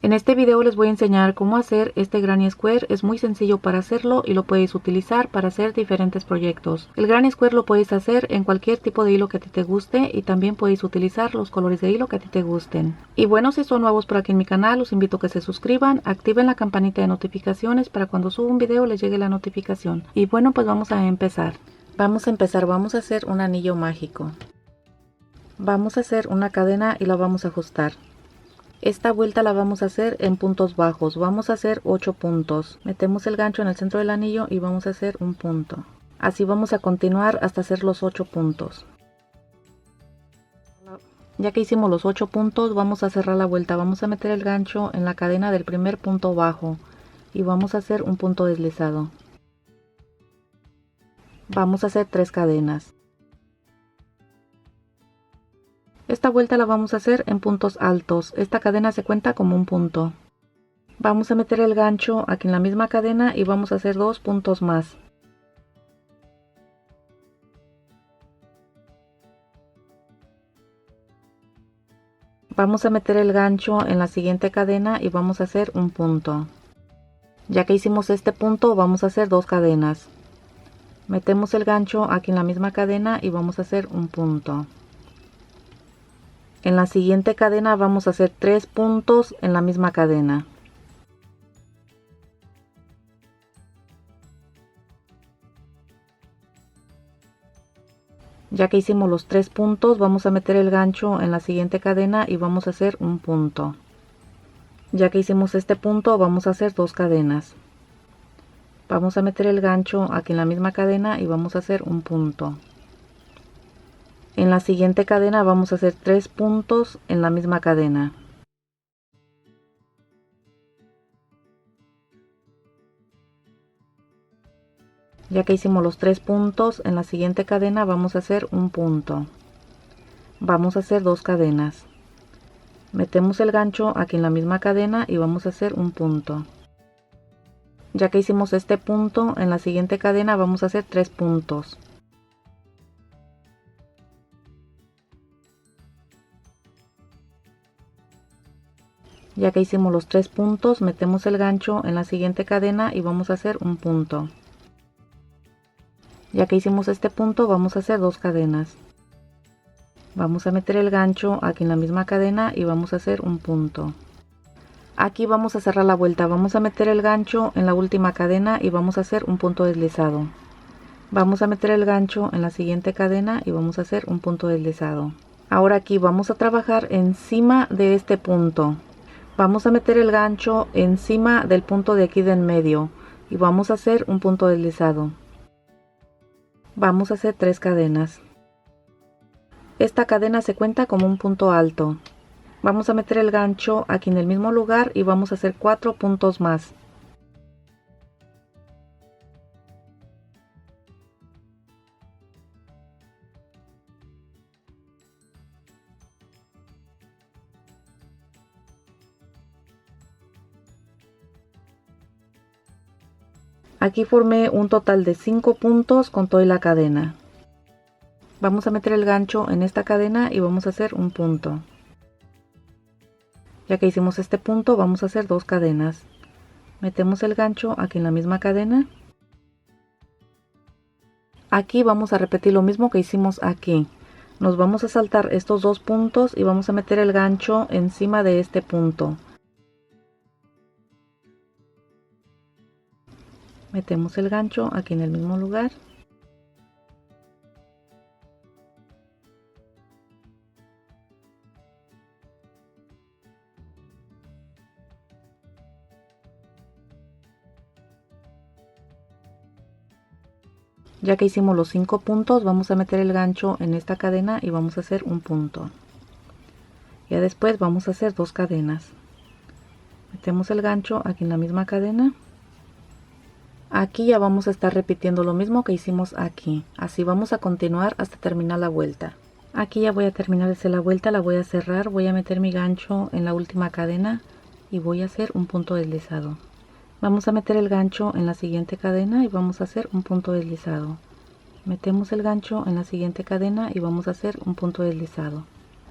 En este video les voy a enseñar cómo hacer este Granny Square. Es muy sencillo para hacerlo y lo puedes utilizar para hacer diferentes proyectos. El Granny Square lo puedes hacer en cualquier tipo de hilo que a ti te guste y también puedes utilizar los colores de hilo que a ti te gusten. Y bueno, si son nuevos por aquí en mi canal, los invito a que se suscriban, activen la campanita de notificaciones para cuando suba un video les llegue la notificación. Y bueno, pues vamos a empezar. Vamos a hacer un anillo mágico. Vamos a hacer una cadena y la vamos a ajustar. Esta vuelta la vamos a hacer en puntos bajos. Vamos a hacer 8 puntos. Metemos el gancho en el centro del anillo y vamos a hacer un punto. Así vamos a continuar hasta hacer los 8 puntos. Ya que hicimos los 8 puntos, vamos a cerrar la vuelta. Vamos a meter el gancho en la cadena del primer punto bajo y vamos a hacer un punto deslizado. Vamos a hacer 3 cadenas. Esta vuelta la vamos a hacer en puntos altos. Esta cadena se cuenta como un punto. Vamos a meter el gancho aquí en la misma cadena y vamos a hacer 2 puntos más. Vamos a meter el gancho en la siguiente cadena y vamos a hacer un punto. Ya que hicimos este punto, vamos a hacer 2 cadenas. Metemos el gancho aquí en la misma cadena y vamos a hacer un punto. En la siguiente cadena vamos a hacer 3 puntos en la misma cadena. Ya que hicimos los 3 puntos, vamos a meter el gancho en la siguiente cadena y vamos a hacer un punto. Ya que hicimos este punto, vamos a hacer 2 cadenas. Vamos a meter el gancho aquí en la misma cadena y vamos a hacer un punto. En la siguiente cadena vamos a hacer 3 puntos en la misma cadena. Ya que hicimos los 3 puntos, en la siguiente cadena vamos a hacer un punto. Vamos a hacer 2 cadenas. Metemos el gancho aquí en la misma cadena y vamos a hacer un punto. Ya que hicimos este punto, en la siguiente cadena vamos a hacer 3 puntos. Ya que hicimos los 3 puntos, metemos el gancho en la siguiente cadena y vamos a hacer un punto. Ya que hicimos este punto, vamos a hacer 2 cadenas. Vamos a meter el gancho aquí en la misma cadena y vamos a hacer un punto. Aquí vamos a cerrar la vuelta. Vamos a meter el gancho en la última cadena y vamos a hacer un punto deslizado. Vamos a meter el gancho en la siguiente cadena y vamos a hacer un punto deslizado. Ahora aquí vamos a trabajar encima de este punto. Vamos a meter el gancho encima del punto de aquí de en medio y vamos a hacer un punto deslizado. Vamos a hacer 3 cadenas. Esta cadena se cuenta como un punto alto. Vamos a meter el gancho aquí en el mismo lugar y vamos a hacer 4 puntos más. Aquí formé un total de 5 puntos con toda la cadena. Vamos a meter el gancho en esta cadena y vamos a hacer un punto. Ya que hicimos este punto, vamos a hacer 2 cadenas. Metemos el gancho aquí en la misma cadena. Aquí vamos a repetir lo mismo que hicimos aquí. Nos vamos a saltar estos 2 puntos y vamos a meter el gancho encima de este punto. Metemos el gancho aquí en el mismo lugar. Ya que hicimos los 5 puntos, vamos a meter el gancho en esta cadena y vamos a hacer un punto. Ya después vamos a hacer 2 cadenas. Metemos el gancho aquí en la misma cadena. Aquí ya vamos a estar repitiendo lo mismo que hicimos aquí. Así vamos a continuar hasta terminar la vuelta. Aquí ya voy a terminar de hacer la vuelta, la voy a cerrar, voy a meter mi gancho en la última cadena y voy a hacer un punto deslizado. Vamos a meter el gancho en la siguiente cadena y vamos a hacer un punto deslizado. Metemos el gancho en la siguiente cadena y vamos a hacer un punto deslizado.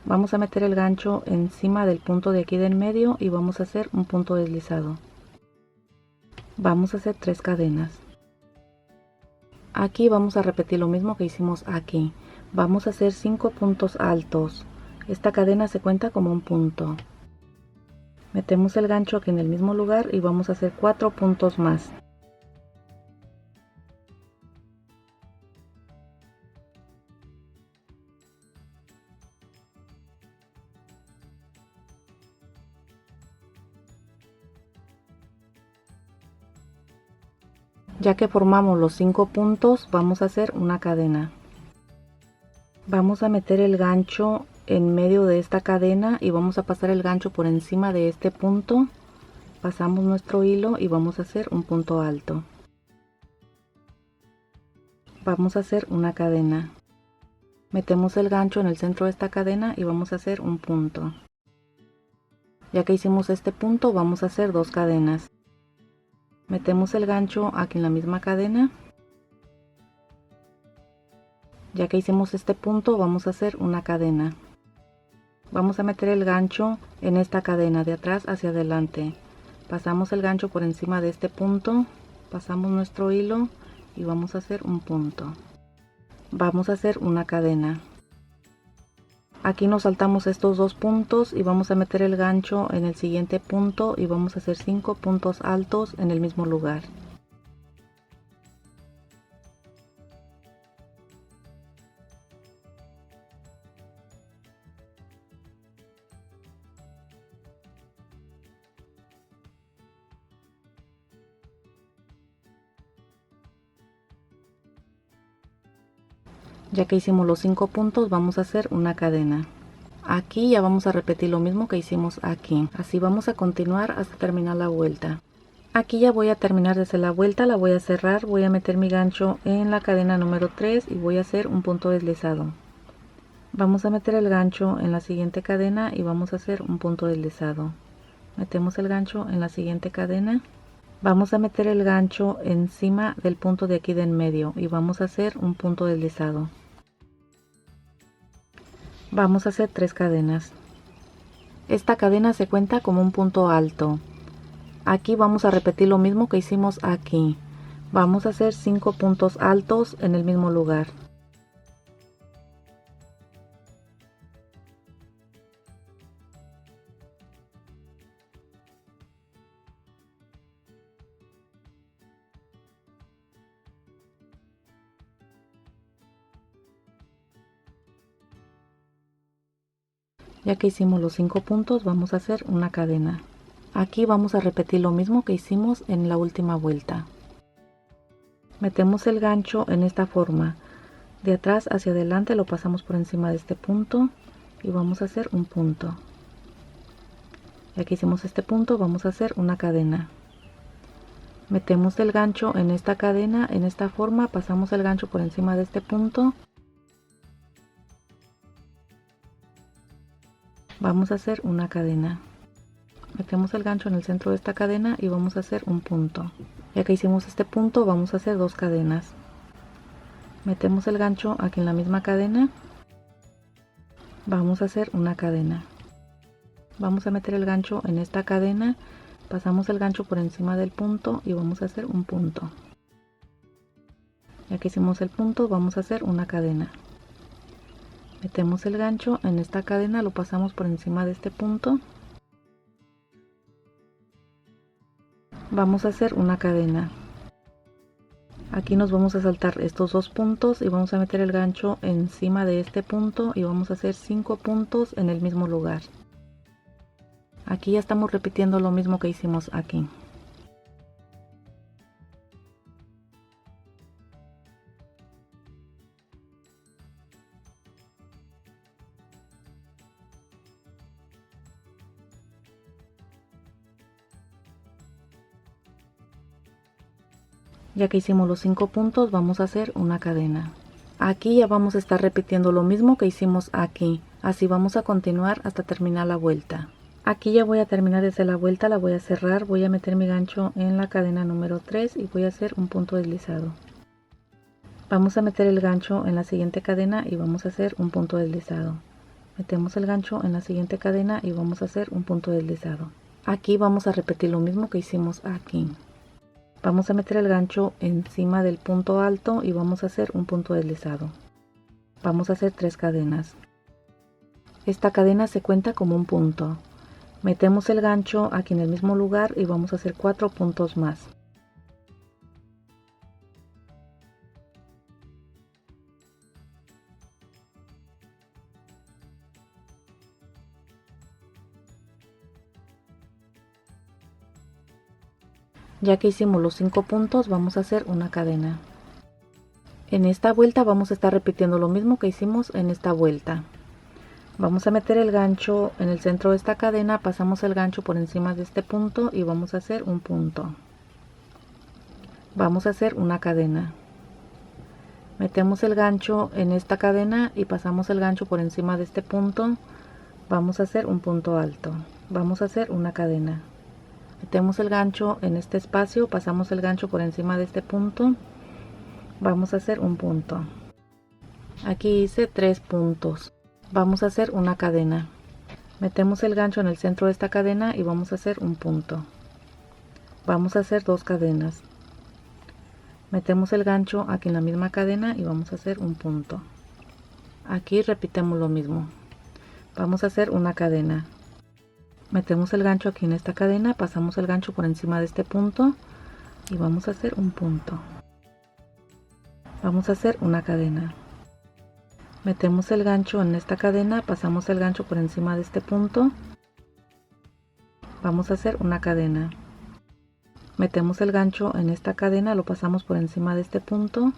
Vamos a meter el gancho encima del punto de aquí del medio y vamos a hacer un punto deslizado. Vamos a hacer 3 cadenas. Aquí vamos a repetir lo mismo que hicimos aquí. Vamos a hacer 5 puntos altos. Esta cadena se cuenta como un punto. Metemos el gancho aquí en el mismo lugar y vamos a hacer 4 puntos más. Ya que formamos los 5 puntos, vamos a hacer una cadena. Vamos a meter el gancho en medio de esta cadena y vamos a pasar el gancho por encima de este punto. Pasamos nuestro hilo y vamos a hacer un punto alto. Vamos a hacer una cadena. Metemos el gancho en el centro de esta cadena y vamos a hacer un punto. Ya que hicimos este punto, vamos a hacer 2 cadenas. Metemos el gancho aquí en la misma cadena. Ya que hicimos este punto, vamos a hacer una cadena. Vamos a meter el gancho en esta cadena de atrás hacia adelante. Pasamos el gancho por encima de este punto, pasamos nuestro hilo y vamos a hacer un punto. Vamos a hacer una cadena. Aquí nos saltamos estos 2 puntos y vamos a meter el gancho en el siguiente punto y vamos a hacer 5 puntos altos en el mismo lugar. Ya que hicimos los 5 puntos, vamos a hacer una cadena. Aquí ya vamos a repetir lo mismo que hicimos aquí. Así vamos a continuar hasta terminar la vuelta. Aquí ya voy a terminar de hacer la vuelta, la voy a cerrar, voy a meter mi gancho en la cadena número 3 y voy a hacer un punto deslizado. Vamos a meter el gancho en la siguiente cadena y vamos a hacer un punto deslizado. Metemos el gancho en la siguiente cadena. Vamos a meter el gancho encima del punto de aquí de en medio y vamos a hacer un punto deslizado. Vamos a hacer 3 cadenas. Esta cadena se cuenta como un punto alto. Aquí vamos a repetir lo mismo que hicimos aquí. Vamos a hacer 5 puntos altos en el mismo lugar. Ya que hicimos los 5 puntos, vamos a hacer una cadena. Aquí vamos a repetir lo mismo que hicimos en la última vuelta. Metemos el gancho en esta forma. De atrás hacia adelante lo pasamos por encima de este punto y vamos a hacer un punto. Ya que hicimos este punto, vamos a hacer una cadena. Metemos el gancho en esta cadena, en esta forma, pasamos el gancho por encima de este punto. Vamos a hacer una cadena. Metemos el gancho en el centro de esta cadena y vamos a hacer un punto. Ya que hicimos este punto, vamos a hacer 2 cadenas. Metemos el gancho aquí en la misma cadena. Vamos a hacer una cadena. Vamos a meter el gancho en esta cadena, pasamos el gancho por encima del punto y vamos a hacer un punto. Ya que hicimos el punto, vamos a hacer una cadena. Metemos el gancho en esta cadena, lo pasamos por encima de este punto. Vamos a hacer una cadena. Aquí nos vamos a saltar estos 2 puntos y vamos a meter el gancho encima de este punto y vamos a hacer 5 puntos en el mismo lugar. Aquí ya estamos repitiendo lo mismo que hicimos aquí. Ya que hicimos los 5 puntos, vamos a hacer una cadena. Aquí ya vamos a estar repitiendo lo mismo que hicimos aquí. Así vamos a continuar hasta terminar la vuelta. Aquí ya voy a terminar de hacer la vuelta, la voy a cerrar, voy a meter mi gancho en la cadena número 3 y voy a hacer un punto deslizado. Vamos a meter el gancho en la siguiente cadena y vamos a hacer un punto deslizado. Metemos el gancho en la siguiente cadena y vamos a hacer un punto deslizado. Aquí vamos a repetir lo mismo que hicimos aquí. Vamos a meter el gancho encima del punto alto y vamos a hacer un punto deslizado. Vamos a hacer 3 cadenas. Esta cadena se cuenta como un punto. Metemos el gancho aquí en el mismo lugar y vamos a hacer 4 puntos más. Ya que hicimos los 5 puntos, vamos a hacer una cadena. En esta vuelta vamos a estar repitiendo lo mismo que hicimos en esta vuelta. Vamos a meter el gancho en el centro de esta cadena, pasamos el gancho por encima de este punto y vamos a hacer un punto. Vamos a hacer una cadena. Metemos el gancho en esta cadena y pasamos el gancho por encima de este punto. Vamos a hacer un punto alto. Vamos a hacer una cadena. Metemos el gancho en este espacio, pasamos el gancho por encima de este punto. Vamos a hacer un punto. Aquí hice 3 puntos. Vamos a hacer una cadena. Metemos el gancho en el centro de esta cadena y vamos a hacer un punto. Vamos a hacer 2 cadenas. Metemos el gancho aquí en la misma cadena y vamos a hacer un punto. Aquí repitemos lo mismo. Vamos a hacer una cadena. Metemos el gancho aquí en esta cadena, pasamos el gancho por encima de este punto y vamos a hacer un punto. Vamos a hacer una cadena. Metemos el gancho en esta cadena, pasamos el gancho por encima de este punto. Vamos a hacer una cadena. Metemos el gancho en esta cadena, lo pasamos por encima de este punto.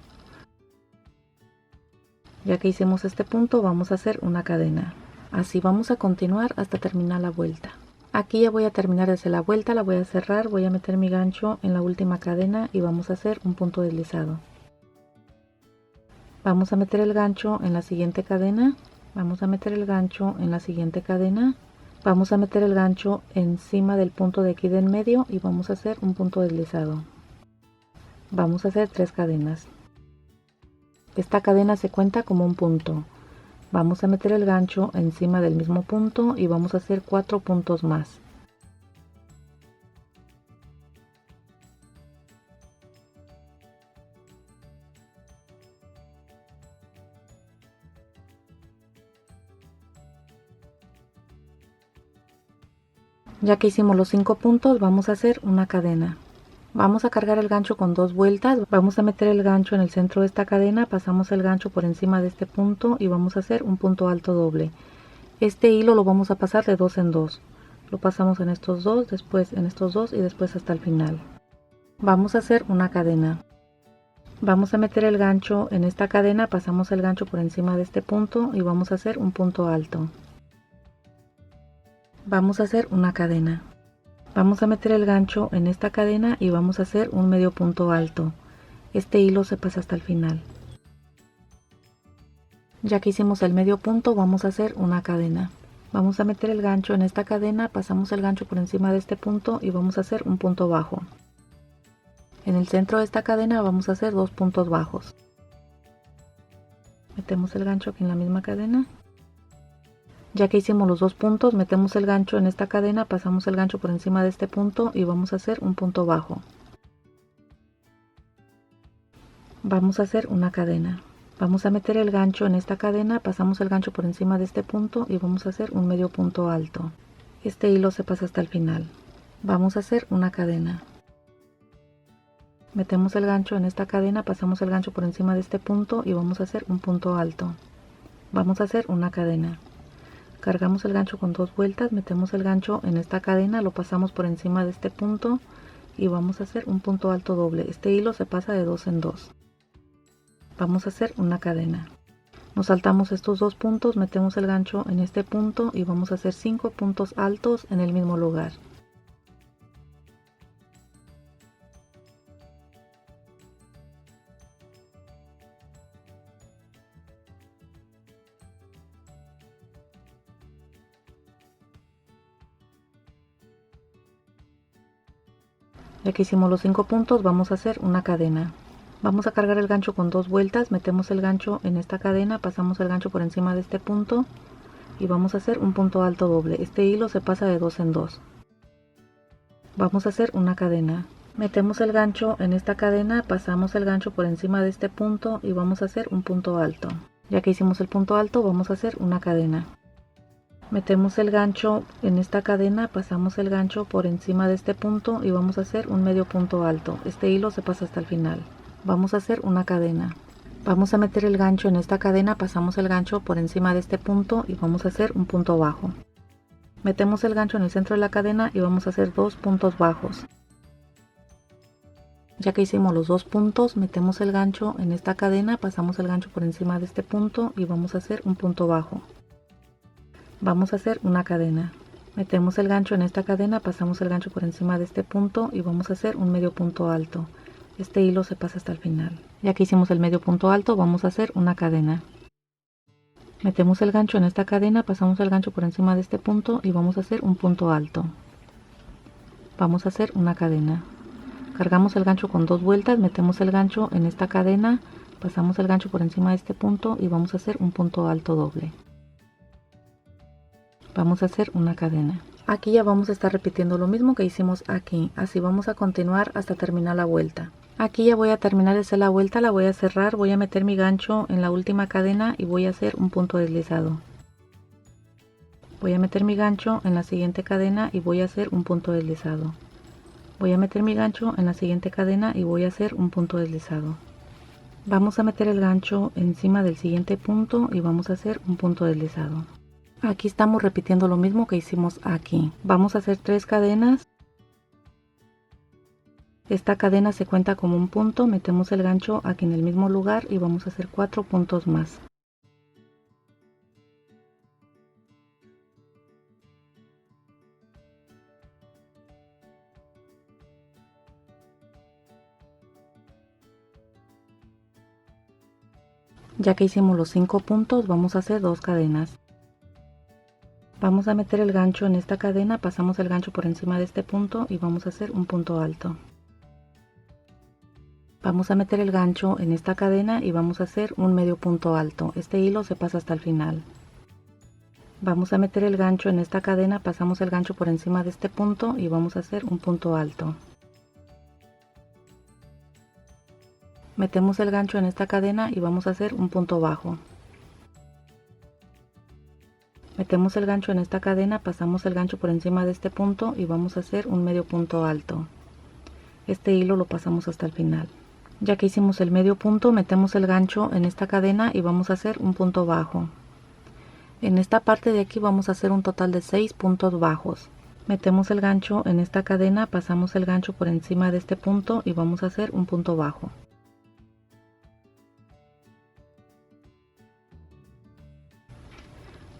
Ya que hicimos este punto, vamos a hacer una cadena. Así vamos a continuar hasta terminar la vuelta. Aquí ya voy a terminar de hacer la vuelta, la voy a cerrar, voy a meter mi gancho en la última cadena y vamos a hacer un punto deslizado. Vamos a meter el gancho en la siguiente cadena, vamos a meter el gancho en la siguiente cadena, vamos a meter el gancho encima del punto de aquí del medio y vamos a hacer un punto deslizado. Vamos a hacer 3 cadenas. Esta cadena se cuenta como un punto. Vamos a meter el gancho encima del mismo punto y vamos a hacer 4 puntos más. Ya que hicimos los 5 puntos, vamos a hacer una cadena. Vamos a cargar el gancho con 2 vueltas, vamos a meter el gancho en el centro de esta cadena, pasamos el gancho por encima de este punto y vamos a hacer un punto alto doble. Este hilo lo vamos a pasar de 2 en 2. Lo pasamos en estos dos, después en estos dos y después hasta el final. Vamos a hacer una cadena. Vamos a meter el gancho en esta cadena, pasamos el gancho por encima de este punto y vamos a hacer un punto alto. Vamos a hacer una cadena. Vamos a meter el gancho en esta cadena y vamos a hacer un medio punto alto. Este hilo se pasa hasta el final. Ya que hicimos el medio punto, vamos a hacer una cadena. Vamos a meter el gancho en esta cadena, pasamos el gancho por encima de este punto y vamos a hacer un punto bajo. En el centro de esta cadena vamos a hacer 2 puntos bajos. Metemos el gancho aquí en la misma cadena. Ya que hicimos los 2 puntos, metemos el gancho en esta cadena, pasamos el gancho por encima de este punto y vamos a hacer un punto bajo. Vamos a hacer una cadena. Vamos a meter el gancho en esta cadena, pasamos el gancho por encima de este punto y vamos a hacer un medio punto alto. Este hilo se pasa hasta el final. Vamos a hacer una cadena. Metemos el gancho en esta cadena, pasamos el gancho por encima de este punto y vamos a hacer un punto alto. Vamos a hacer una cadena. Cargamos el gancho con 2 vueltas, metemos el gancho en esta cadena, lo pasamos por encima de este punto y vamos a hacer un punto alto doble. Este hilo se pasa de 2 en 2. Vamos a hacer una cadena. Nos saltamos estos 2 puntos, metemos el gancho en este punto y vamos a hacer 5 puntos altos en el mismo lugar. Ya que hicimos los 5 puntos, vamos a hacer una cadena. Vamos a cargar el gancho con 2 vueltas, metemos el gancho en esta cadena, pasamos el gancho por encima de este punto, y vamos a hacer un punto alto doble. Este hilo se pasa de 2 en 2. Vamos a hacer una cadena. Metemos el gancho en esta cadena, pasamos el gancho por encima de este punto y vamos a hacer un punto alto. Ya que hicimos el punto alto, vamos a hacer una cadena. Metemos el gancho en esta cadena, pasamos el gancho por encima de este punto y vamos a hacer un medio punto alto. Este hilo se pasa hasta el final. Vamos a hacer una cadena. Vamos a meter el gancho en esta cadena, pasamos el gancho por encima de este punto y vamos a hacer un punto bajo. Metemos el gancho en el centro de la cadena y vamos a hacer 2 puntos bajos. Ya que hicimos los 2 puntos, metemos el gancho en esta cadena, pasamos el gancho por encima de este punto y vamos a hacer un punto bajo. Vamos a hacer una cadena. Metemos el gancho en esta cadena, pasamos el gancho por encima de este punto y vamos a hacer un medio punto alto. Este hilo se pasa hasta el final. Ya que hicimos el medio punto alto, vamos a hacer una cadena. Metemos el gancho en esta cadena, pasamos el gancho por encima de este punto y vamos a hacer un punto alto. Vamos a hacer una cadena. Cargamos el gancho con 2 vueltas, metemos el gancho en esta cadena, pasamos el gancho por encima de este punto y vamos a hacer un punto alto doble. Vamos a hacer una cadena. Aquí ya vamos a estar repitiendo lo mismo que hicimos aquí, así vamos a continuar hasta terminar la vuelta. Aquí ya voy a terminar de hacer la vuelta, la voy a cerrar, voy a meter mi gancho en la última cadena y voy a hacer un punto deslizado. Voy a meter mi gancho en la siguiente cadena y voy a hacer un punto deslizado. Voy a meter mi gancho en la siguiente cadena y voy a hacer un punto deslizado. Vamos a meter el gancho encima del siguiente punto y vamos a hacer un punto deslizado. Aquí estamos repitiendo lo mismo que hicimos aquí. Vamos a hacer 3 cadenas. Esta cadena se cuenta como un punto, metemos el gancho aquí en el mismo lugar y vamos a hacer 4 puntos más. Ya que hicimos los 5 puntos, vamos a hacer 2 cadenas. Vamos a meter el gancho en esta cadena, pasamos el gancho por encima de este punto y vamos a hacer un punto alto. Vamos a meter el gancho en esta cadena y vamos a hacer un medio punto alto. Este hilo se pasa hasta el final. Vamos a meter el gancho en esta cadena, pasamos el gancho por encima de este punto y vamos a hacer un punto alto. Metemos el gancho en esta cadena y vamos a hacer un punto bajo. Metemos el gancho en esta cadena, pasamos el gancho por encima de este punto y vamos a hacer un medio punto alto. Este hilo lo pasamos hasta el final. Ya que hicimos el medio punto, metemos el gancho en esta cadena y vamos a hacer un punto bajo. En esta parte de aquí vamos a hacer un total de 6 puntos bajos. Metemos el gancho en esta cadena, pasamos el gancho por encima de este punto y vamos a hacer un punto bajo.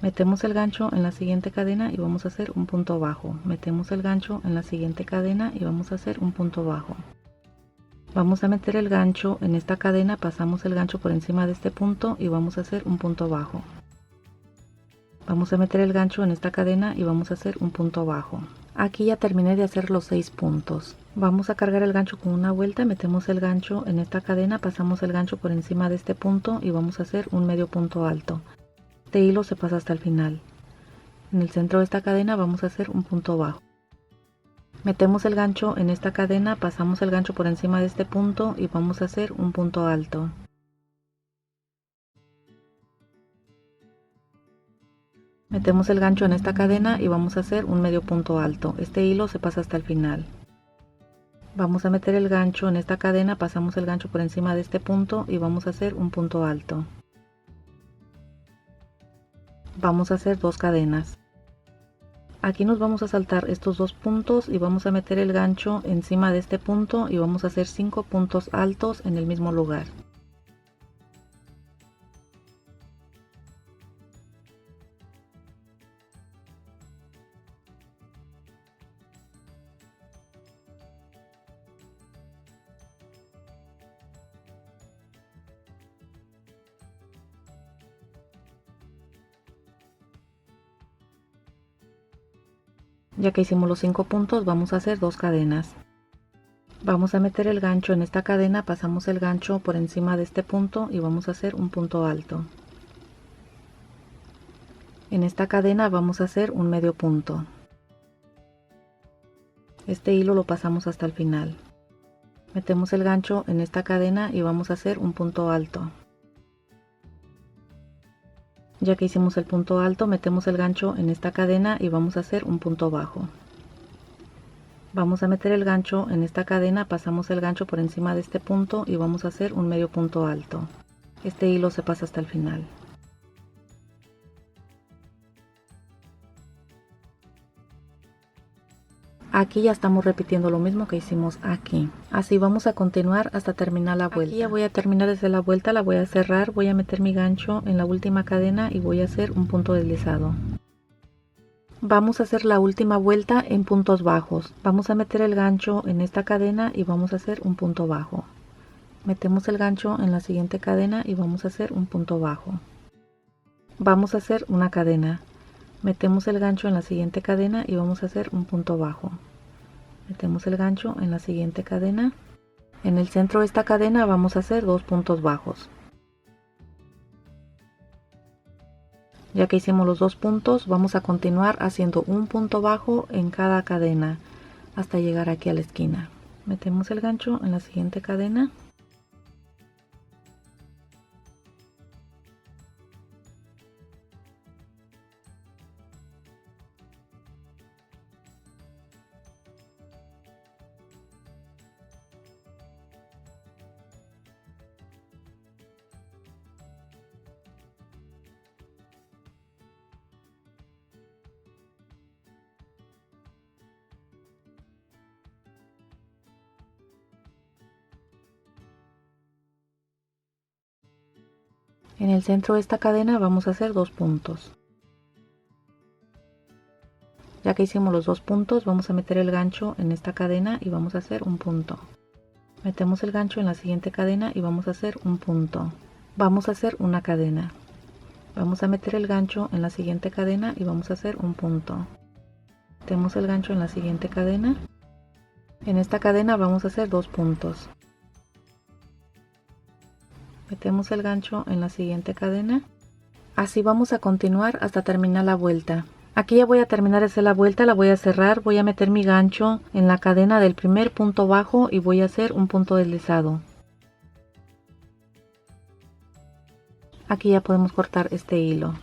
Metemos el gancho en la siguiente cadena y vamos a hacer un punto bajo. Metemos el gancho en la siguiente cadena y vamos a hacer un punto bajo. Vamos a meter el gancho en esta cadena, pasamos el gancho por encima de este punto y vamos a hacer un punto bajo. Vamos a meter el gancho en esta cadena y vamos a hacer un punto bajo. Aquí ya terminé de hacer los 6 puntos. Vamos a cargar el gancho con una vuelta, metemos el gancho en esta cadena, pasamos el gancho por encima de este punto y vamos a hacer un medio punto alto. Este hilo se pasa hasta el final. En el centro de esta cadena vamos a hacer un punto bajo. Metemos el gancho en esta cadena, pasamos el gancho por encima de este punto y vamos a hacer un punto alto. Metemos el gancho en esta cadena y vamos a hacer un medio punto alto. Este hilo se pasa hasta el final. Vamos a meter el gancho en esta cadena, pasamos el gancho por encima de este punto y vamos a hacer un punto alto. Vamos a hacer 2 cadenas. Aquí nos vamos a saltar estos 2 puntos y vamos a meter el gancho encima de este punto y vamos a hacer 5 puntos altos en el mismo lugar. Ya que hicimos los 5 puntos, vamos a hacer 2 cadenas. Vamos a meter el gancho en esta cadena, pasamos el gancho por encima de este punto y vamos a hacer un punto alto. En esta cadena vamos a hacer un medio punto. Este hilo lo pasamos hasta el final. Metemos el gancho en esta cadena y vamos a hacer un punto alto. Ya que hicimos el punto alto, metemos el gancho en esta cadena y vamos a hacer un punto bajo. Vamos a meter el gancho en esta cadena, pasamos el gancho por encima de este punto y vamos a hacer un medio punto alto. Este hilo se pasa hasta el final. Aquí ya estamos repitiendo lo mismo que hicimos aquí. Así vamos a continuar hasta terminar la vuelta. Aquí ya voy a terminar desde la vuelta, la voy a cerrar, voy a meter mi gancho en la última cadena y voy a hacer un punto deslizado. Vamos a hacer la última vuelta en puntos bajos. Vamos a meter el gancho en esta cadena y vamos a hacer un punto bajo. Metemos el gancho en la siguiente cadena y vamos a hacer un punto bajo. Vamos a hacer una cadena. Metemos el gancho en la siguiente cadena y vamos a hacer un punto bajo. Metemos el gancho en la siguiente cadena. En el centro de esta cadena vamos a hacer 2 puntos bajos. Ya que hicimos los 2 puntos, vamos a continuar haciendo un punto bajo en cada cadena hasta llegar aquí a la esquina. Metemos el gancho en la siguiente cadena. En el centro de esta cadena vamos a hacer 2 puntos. Ya que hicimos los 2 puntos, vamos a meter el gancho en esta cadena y vamos a hacer un punto. Metemos el gancho en la siguiente cadena y vamos a hacer un punto. Vamos a hacer una cadena. Vamos a meter el gancho en la siguiente cadena y vamos a hacer un punto. Metemos el gancho en la siguiente cadena. En esta cadena vamos a hacer 2 puntos. Metemos el gancho en la siguiente cadena. Así vamos a continuar hasta terminar la vuelta. Aquí ya voy a terminar de hacer la vuelta, la voy a cerrar, voy a meter mi gancho en la cadena del primer punto bajo y voy a hacer un punto deslizado. Aquí ya podemos cortar este hilo.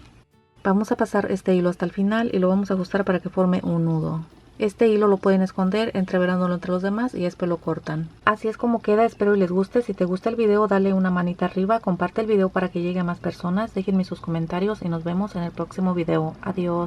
Vamos a pasar este hilo hasta el final y lo vamos a ajustar para que forme un nudo. Este hilo lo pueden esconder entreverándolo entre los demás y después lo cortan. Así es como queda, espero y les guste. Si te gusta el video, dale una manita arriba, comparte el video para que llegue a más personas, déjenme sus comentarios y nos vemos en el próximo video. Adiós.